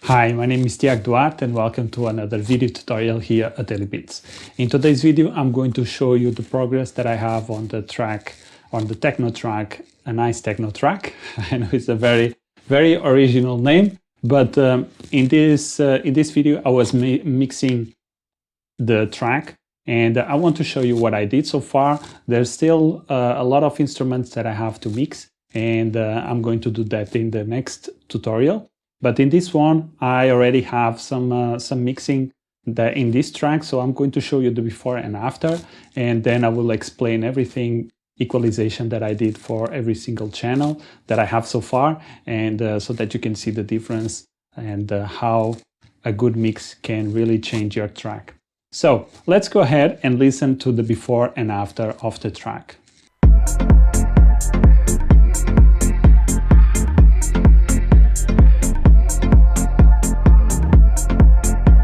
Hi, my name is Tiago Duarte and welcome to another video tutorial here at Daily Beats. In today's video, I'm going to show you the progress that I have on the track, on the techno track, a Nice Techno Track. I know it's a very original name, but in this video, I was mixing the track and I want to show you what I did so far. There's still a lot of instruments that I have to mix, and I'm going to do that in the next tutorial. But in this one, I already have some mixing in this track, so I'm going to show you the before and after, and then I will explain everything, equalization that I did for every single channel that I have so far, and so that you can see the difference and how a good mix can really change your track. So let's go ahead and listen to the before and after of the track.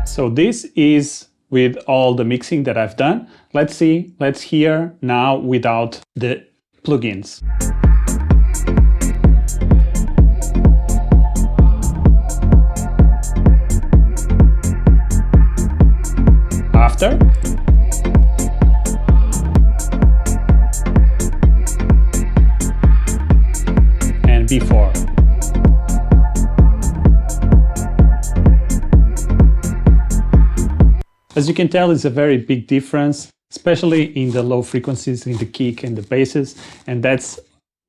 So this is with all the mixing that I've done. Let's hear now without the plugins. After. And before. As you can tell, it's a very big difference, especially in the low frequencies, in the kick and the basses. And that's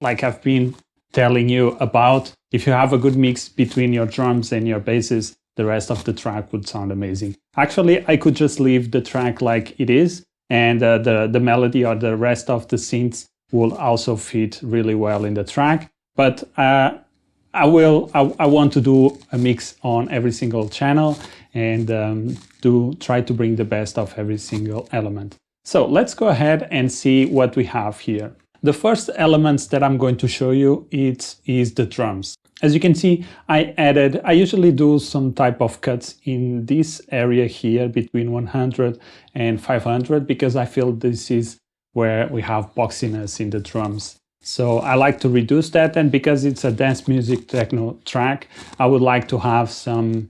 like I've been telling you about. If you have a good mix between your drums and your basses, the rest of the track would sound amazing. Actually, I could just leave the track like it is, and the melody or the rest of the synths will also fit really well in the track. But I want to do a mix on every single channel and to try to bring the best of every single element. So let's go ahead and see what we have here. The first elements that I'm going to show you is the drums. As you can see, I usually do some type of cuts in this area here between 100 and 500 because I feel this is where we have boxiness in the drums. So I like to reduce that, and because it's a dance music techno track, I would like to have some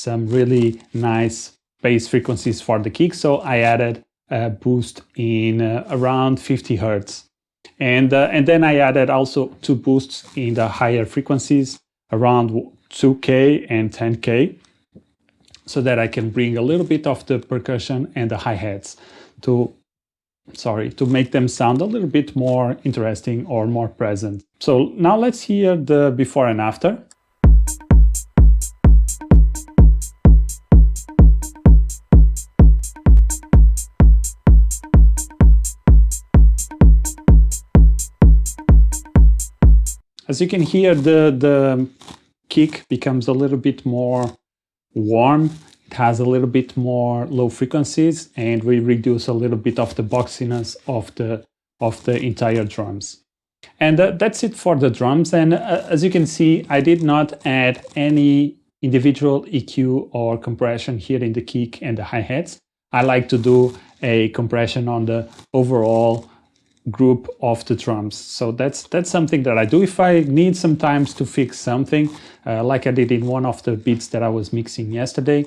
really nice bass frequencies for the kick. So I added a boost in around 50 Hertz. And then I added also two boosts in the higher frequencies around 2K and 10K, so that I can bring a little bit of the percussion and the hi-hats to make them sound a little bit more interesting or more present. So now let's hear the before and after. As you can hear, the kick becomes a little bit more warm. It has a little bit more low frequencies, and we reduce a little bit of the boxiness of the entire drums. And that's it for the drums. And as you can see, I did not add any individual EQ or compression here in the kick and the hi-hats. I like to do a compression on the overall group of the drums. So that's something that I do if I need some time to fix something, like I did in one of the beats that I was mixing yesterday.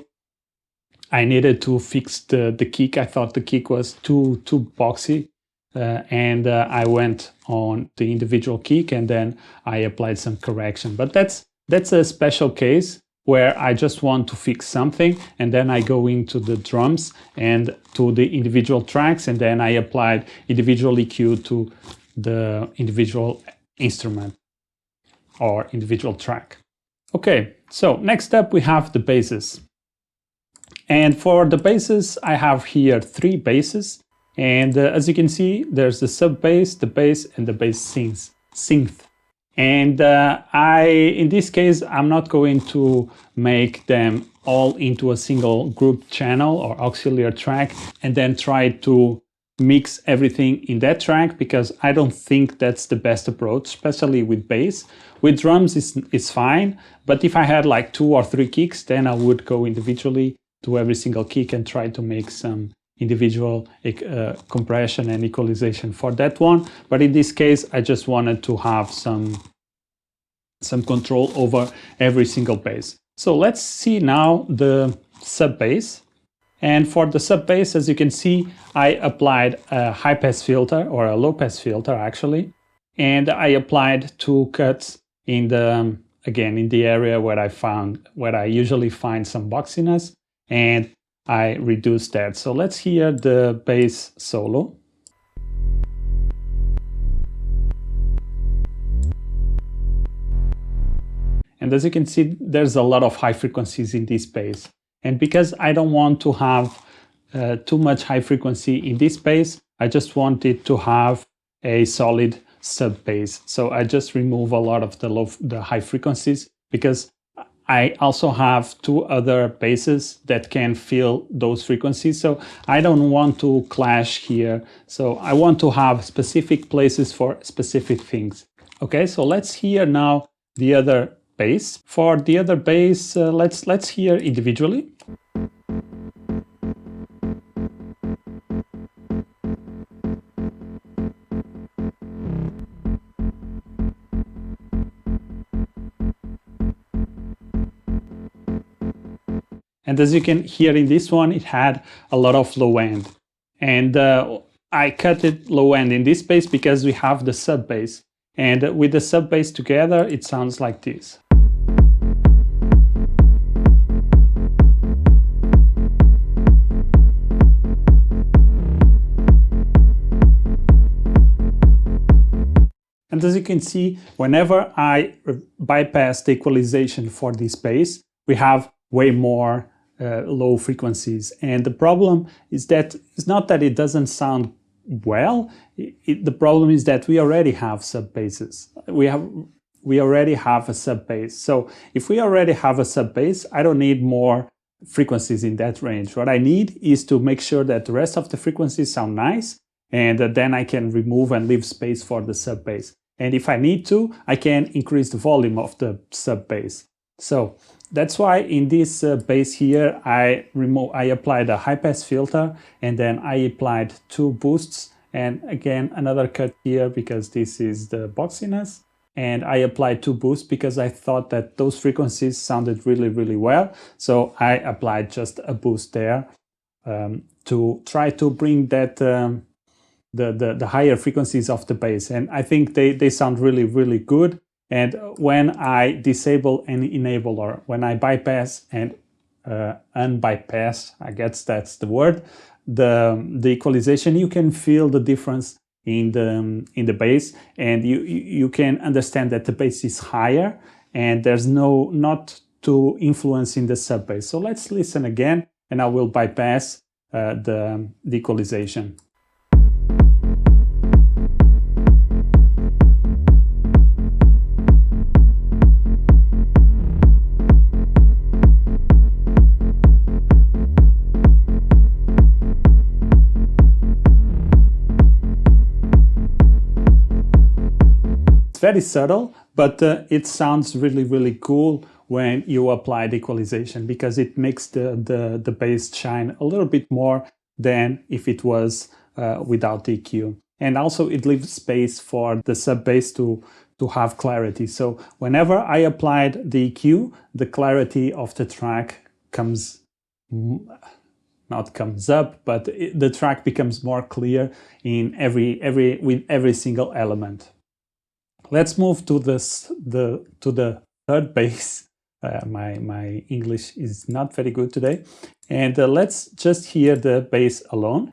I needed to fix the kick. I thought the kick was too boxy, and I went on the individual kick and then I applied some correction. But that's a special case where I just want to fix something, and then I go into the drums and to the individual tracks, and then I applied individual EQ to the individual instrument or individual track. Okay, so next up we have the basses. And for the basses, I have here 3 basses. And as you can see, there's the sub bass, the bass, and the bass synth. And in this case, I'm not going to make them all into a single group channel or auxiliary track and then try to mix everything in that track, because I don't think that's the best approach, especially with bass. With drums, it's fine. But if I had like 2 or 3 kicks, then I would go individually to every single kick and try to make some individual compression and equalization for that one. But in this case, I just wanted to have some control over every single bass. So let's see now the sub bass. And for the sub bass, as you can see, I applied a high pass filter, or a low pass filter actually, and I applied 2 cuts in the, again, in the area where I usually find some boxiness, and I reduced that. So let's hear the bass solo. And as you can see, there's a lot of high frequencies in this bass. And because I don't want to have too much high frequency in this bass, I just wanted to have a solid sub bass. So I just remove a lot of the high frequencies, because I also have 2 other basses that can fill those frequencies. So I don't want to clash here. So I want to have specific places for specific things. Okay, so let's hear now the other bass. For the other bass, let's hear individually. And as you can hear in this one, it had a lot of low end. And I cut it low end in this bass because we have the sub bass. And with the sub bass together, it sounds like this. And as you can see, whenever I bypass the equalization for this bass, we have way more low frequencies. And the problem is that it's not that it doesn't sound well. The problem is that we already have sub basses. We already have a sub bass. So if we already have a sub bass, I don't need more frequencies in that range. What I need is to make sure that the rest of the frequencies sound nice, and then I can remove and leave space for the sub bass. And if I need to, I can increase the volume of the sub bass. So that's why in this bass here, I applied a high pass filter, and then I applied 2 boosts, and again another cut here because this is the boxiness. And I applied 2 boosts because I thought that those frequencies sounded really, really well. So I applied just a boost there to try to bring that the higher frequencies of the bass. And I think they sound really, really good. And when I disable and enable, or when I bypass and unbypass, I guess that's the word, the equalization, you can feel the difference in the bass, and you can understand that the bass is higher and there's not too influence in the sub bass. So let's listen again, and I will bypass the equalization. Very subtle, but it sounds really, really cool when you apply the equalization, because it makes the bass shine a little bit more than if it was without the EQ. And also it leaves space for the sub bass to have clarity. So whenever I applied the EQ, the clarity of the track not comes up, but the track becomes more clear in with every single element. Let's move to the third bass. My English is not very good today. And let's just hear the bass alone.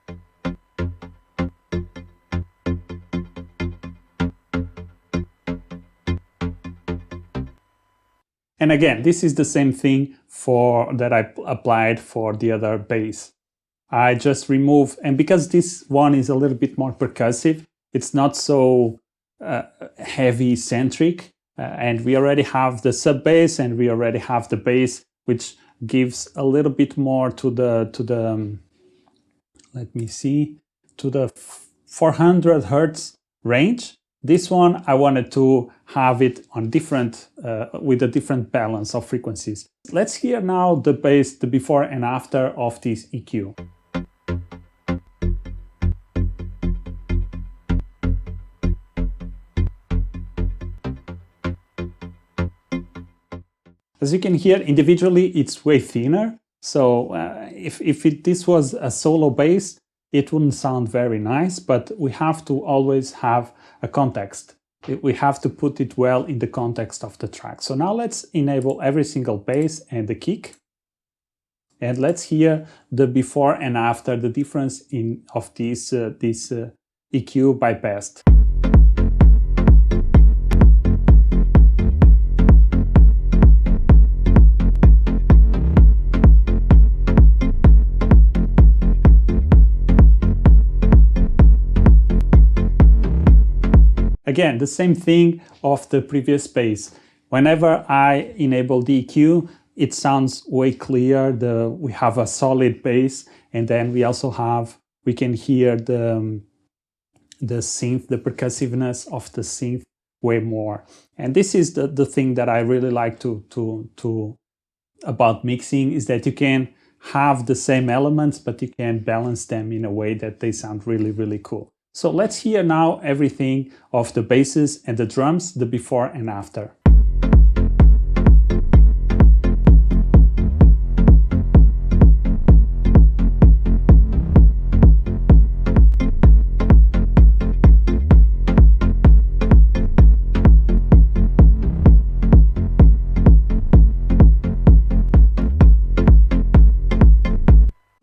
And again, this is the same thing that I applied for the other bass. I just remove, and because this one is a little bit more percussive, it's not so heavy centric, and we already have the sub bass and we already have the bass, which gives a little bit more to the let me see, to the 400 hertz range. This one I wanted to have it on different with a different balance of frequencies. Let's hear now the bass, the before and after of this EQ. As you can hear, individually, it's way thinner. So if this was a solo bass, it wouldn't sound very nice, but we have to always have a context. We have to put it well in the context of the track. So now let's enable every single bass and the kick. And let's hear the before and after, the difference of this EQ bypassed. Again, the same thing of the previous bass. Whenever I enable the EQ, it sounds way clearer. We have a solid bass, and then we can hear the synth, the percussiveness of the synth way more. And this is the thing that I really like about mixing, is that you can have the same elements, but you can balance them in a way that they sound really, really cool. So let's hear now everything of the basses and the drums, the before and after.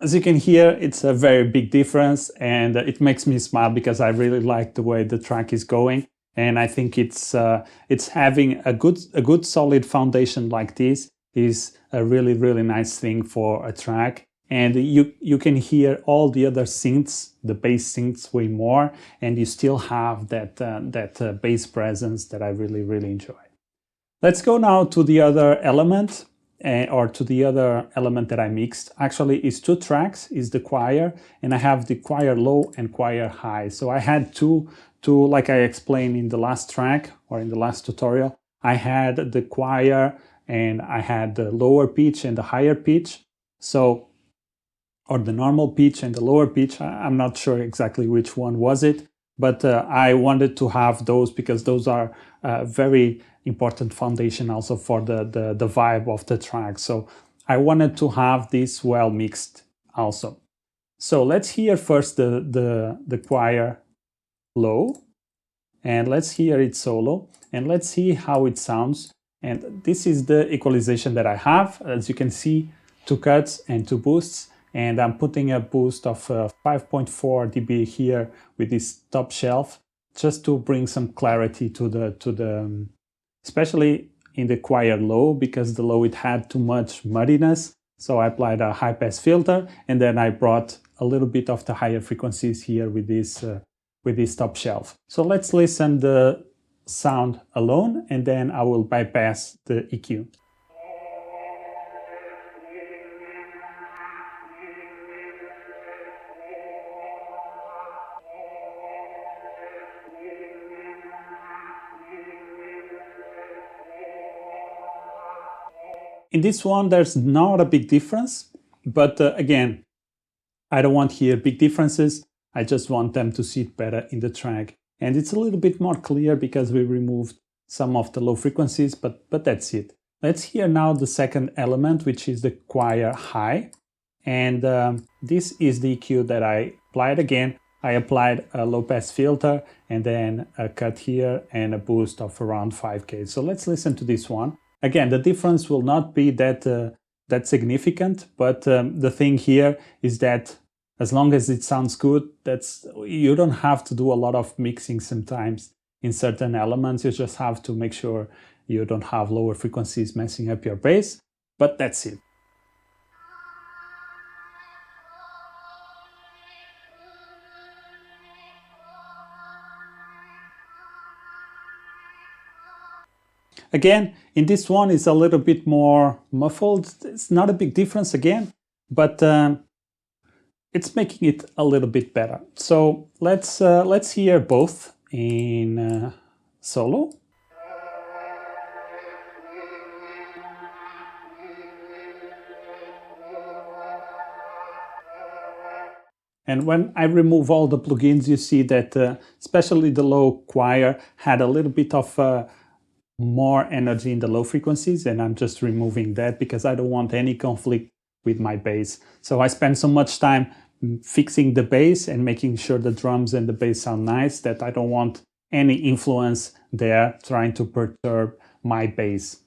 As you can hear, it's a very big difference, and it makes me smile because I really like the way the track is going. And I think it's having a good solid foundation like this is a really, really nice thing for a track. And you can hear all the other synths, the bass synths way more, and you still have that bass presence that I really, really enjoy. Let's go now to the other element. Or to the other element that I mixed. Actually, it's two tracks, is the choir, and I have the choir low and choir high. So I had two, like I explained in the last track or in the last tutorial, I had the choir and I had the lower pitch and the higher pitch. So, or the normal pitch and the lower pitch, I'm not sure exactly which one was it, but I wanted to have those because those are very important foundation also for the vibe of the track. So I wanted to have this well mixed also. So let's hear first the choir low, and let's hear it solo, and let's see how it sounds. And this is the equalization that I have. As you can see, 2 cuts and 2 boosts, and I'm putting a boost of 5.4 dB here with this top shelf, just to bring some clarity to the especially in the choir low, because the low, it had too much muddiness. So I applied a high pass filter, and then I brought a little bit of the higher frequencies here with this top shelf. So let's listen the sound alone, and then I will bypass the EQ. In this one, there's not a big difference, but again, I don't want here big differences. I just want them to sit better in the track. And it's a little bit more clear because we removed some of the low frequencies, but that's it. Let's hear now the second element, which is the choir high. And this is the EQ that I applied again. I applied a low pass filter and then a cut here and a boost of around 5K. So let's listen to this one. Again, the difference will not be that significant, but the thing here is that as long as it sounds good, you don't have to do a lot of mixing sometimes in certain elements. You just have to make sure you don't have lower frequencies messing up your bass, but that's it. Again, in this one, it's a little bit more muffled. It's not a big difference again, but it's making it a little bit better. So let's hear both in solo. And when I remove all the plugins, you see that especially the low choir had a little bit of more energy in the low frequencies, and I'm just removing that because I don't want any conflict with my bass. So I spend so much time fixing the bass and making sure the drums and the bass sound nice that I don't want any influence there trying to perturb my bass.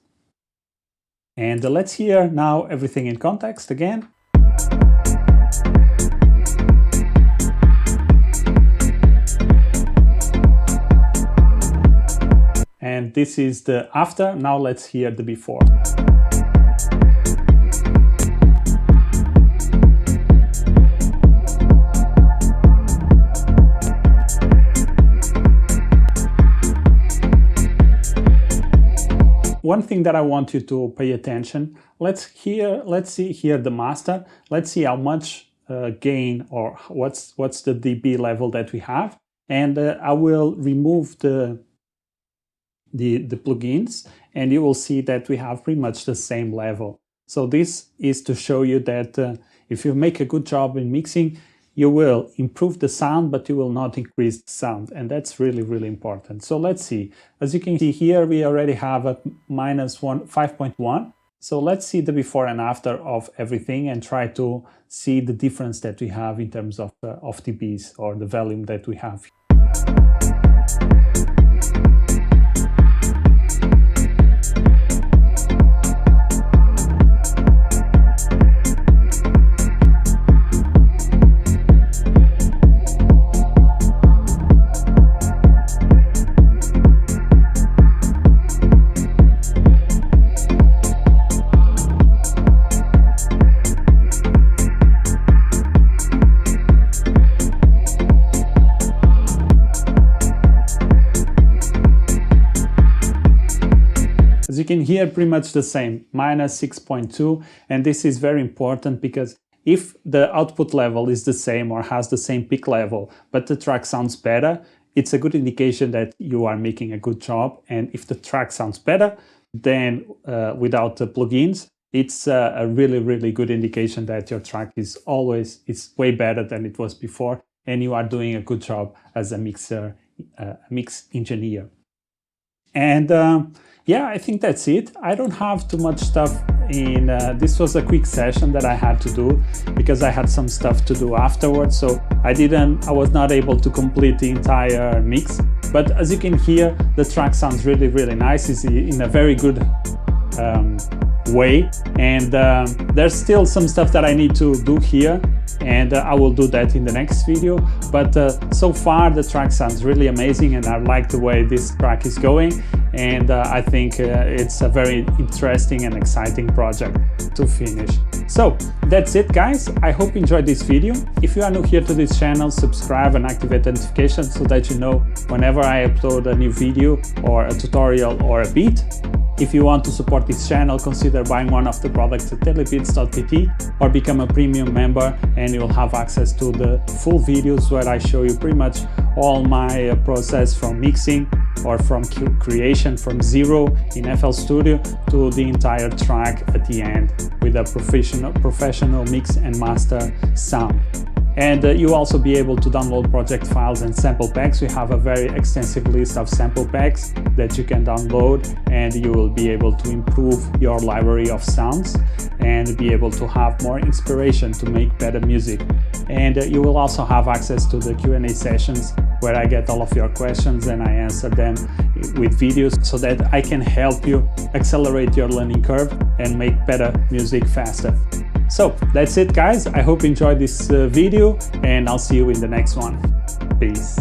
And let's hear now everything in context again. And this is the after. Now let's hear the before. One thing that I want you to pay attention, let's see here the master. Let's see how much gain or what's the dB level that we have. And I will remove the plugins, and you will see that we have pretty much the same level. So this is to show you that if you make a good job in mixing, you will improve the sound, but you will not increase the sound. And that's really, really important. So let's see. As you can see here, we already have a -5.1. So let's see the before and after of everything and try to see the difference that we have in terms of dBs or the volume that we have. As you can hear, pretty much the same, -6.2, and this is very important because if the output level is the same or has the same peak level, but the track sounds better, it's a good indication that you are making a good job. And if the track sounds better than without the plugins, it's a really, really good indication that your track is way better than it was before, and you are doing a good job as a mix engineer. And yeah, I think that's it. I don't have too much stuff in, this was a quick session that I had to do because I had some stuff to do afterwards. So I was not able to complete the entire mix. But as you can hear, the track sounds really, really nice. It's in a very good way. And there's still some stuff that I need to do here, and I will do that in the next video. But so far the track sounds really amazing, and I like the way this track is going, and I think it's a very interesting and exciting project to finish. So that's it, guys. I hope you enjoyed this video. If you are new here to this channel, subscribe and activate notifications so that you know whenever I upload a new video or a tutorial or a beat. If you want to support this channel, consider buying one of the products at telebeats.pt or become a premium member, and you will have access to the full videos where I show you pretty much all my process from mixing or from creation from zero in FL Studio to the entire track at the end with a professional mix and master sound. And you'll also be able to download project files and sample packs. We have a very extensive list of sample packs that you can download, and you will be able to improve your library of sounds and be able to have more inspiration to make better music. And you will also have access to the Q&A sessions where I get all of your questions and I answer them with videos so that I can help you accelerate your learning curve and make better music faster. So that's it, guys. I hope you enjoyed this video, and I'll see you in the next one. Peace.